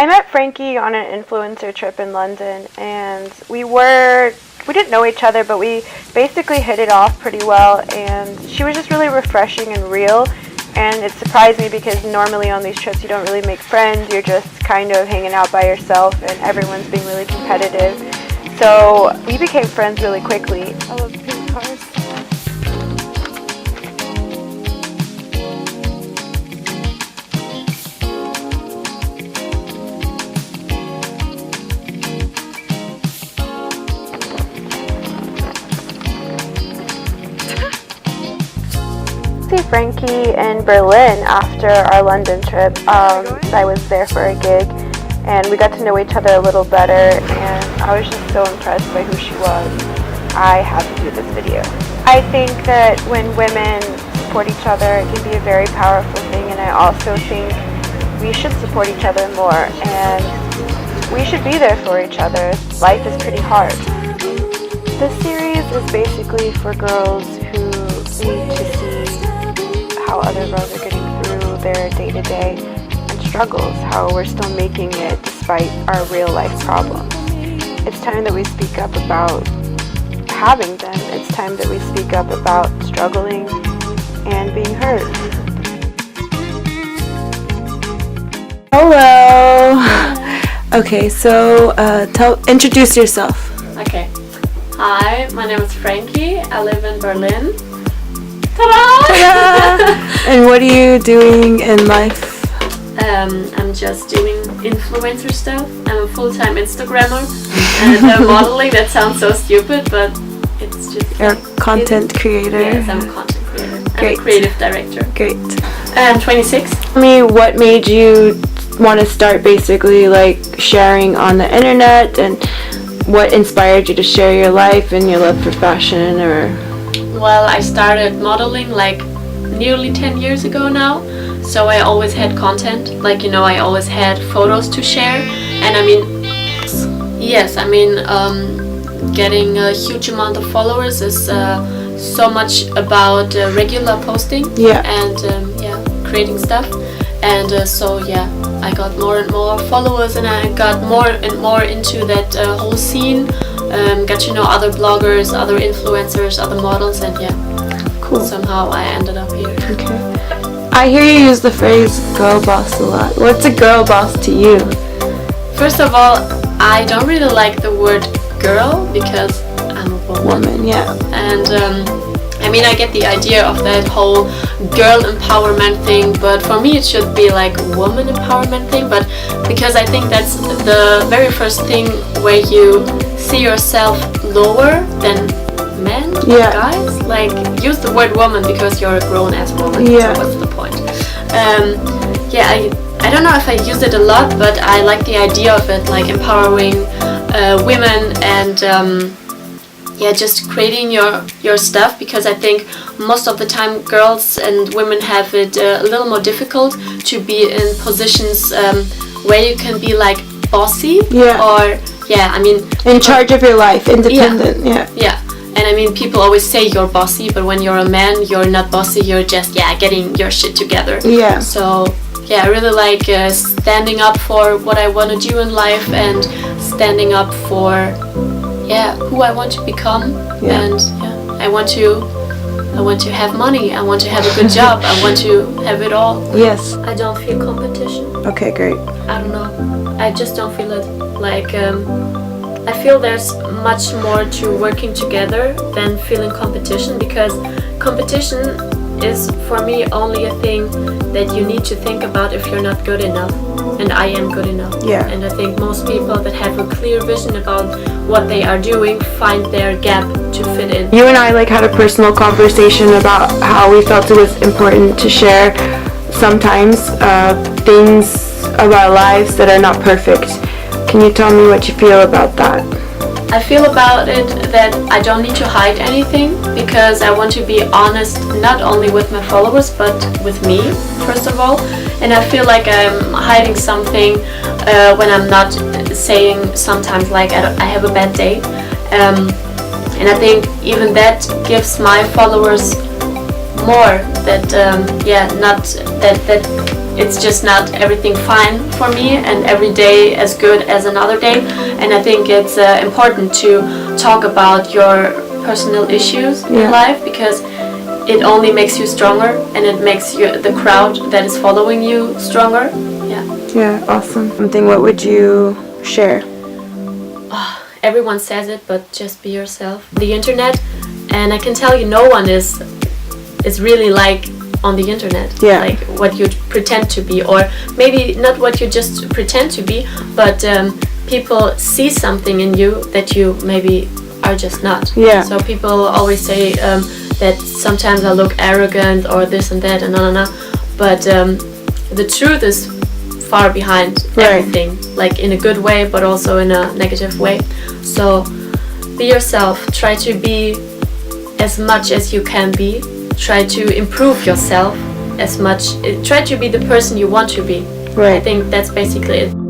I met Frankie on an influencer trip in London, and we didn't know each other, but we basically hit it off pretty well, and she was just really refreshing and real, and it surprised me because normally on these trips you don't really make friends, you're just kind of hanging out by yourself, and everyone's being really competitive. So we became friends really quickly. I love pink cars. Frankie in Berlin after our London trip. I was there for a gig and we got to know each other a little better, and I was just so impressed by who she was. I had to do this video. I think that when women support each other, it can be a very powerful thing, and I also think we should support each other more, and we should be there for each other. Life is pretty hard. This series is basically for girls who need to see how other girls are getting through their day-to-day and struggles, how we're still making it despite our real-life problems. It's time that we speak up about having them. It's time that we speak up about struggling and being heard. Hello! Okay, so introduce yourself. Okay. Hi, my name is Frankie. I live in Berlin. Ta-da! Ta-da! And what are you doing in life? I'm just doing influencer stuff. I'm a full-time Instagrammer and modeling. That sounds so stupid, but it's just... You're a content creator. Yes, I'm a content creator. Great. I'm a creative director. Great. I'm 26. Tell me, what made you want to start basically like sharing on the internet, and what inspired you to share your life and your love for fashion? Or Well, I started modeling like nearly 10 years ago now, so I always had content, like, you know, I always had photos to share, and I mean, yes, I mean, getting a huge amount of followers is so much about regular posting, yeah, and creating stuff, and so yeah, I got more and more followers, and I got more and more into that whole scene. Got to know other bloggers, other influencers, other models, and yeah, cool. Somehow I ended up here. Okay. I hear you use the phrase girl boss a lot. What's a girl boss to you? First of all, I don't really like the word girl because I'm a woman. Yeah. And I mean, I get the idea of that whole girl empowerment thing, but for me it should be like a woman empowerment thing, but because I think that's the very first thing where you see yourself lower than men, yeah, guys. Like, use the word woman because you're a grown-ass woman, yeah. so what's the point? Yeah, I don't know if I use it a lot, but I like the idea of it, like empowering women and yeah, just creating your stuff, because I think most of the time girls and women have it a little more difficult to be in positions where you can be like bossy, yeah, or yeah, I mean, in charge of your life, independent, yeah. Yeah. And I mean, people always say you're bossy, but when you're a man, you're not bossy, you're just, yeah, getting your shit together. Yeah. So, yeah, I really like standing up for what I want to do in life, and standing up for, yeah, who I want to become. Yeah. And yeah, I want to have money, I want to have a good job, I want to have it all. Yes. I don't feel competition. Okay, great. I don't know. I just don't feel it. Like, I feel there's much more to working together than feeling competition, because competition is for me only a thing that you need to think about if you're not good enough, and I am good enough. Yeah. And I think most people that have a clear vision about what they are doing find their gap to fit in. You and I like had a personal conversation about how we felt it was important to share sometimes things of our lives that are not perfect. Can you tell me what you feel about that? I feel about it that I don't need to hide anything, because I want to be honest not only with my followers but with me, first of all. And I feel like I'm hiding something when I'm not saying sometimes like I have a bad day. And I think even that gives my followers more that, yeah, not that it's just not everything fine for me and every day as good as another day. And I think it's important to talk about your personal issues in life, because it only makes you stronger, and it makes the crowd that is following you stronger. Yeah, awesome. Something, what would you share? Everyone says it, but just be yourself. The internet, and I can tell you, no one is really like on the internet, like what you pretend to be, or maybe not what you just pretend to be, but people see something in you that you maybe are just not. So people always say that sometimes I look arrogant or this and that and no, but the truth is far behind everything, like in a good way but also in a negative way. So be yourself, try to be as much as you can be, try to improve yourself as much, try to be the person you want to be. I think that's basically it.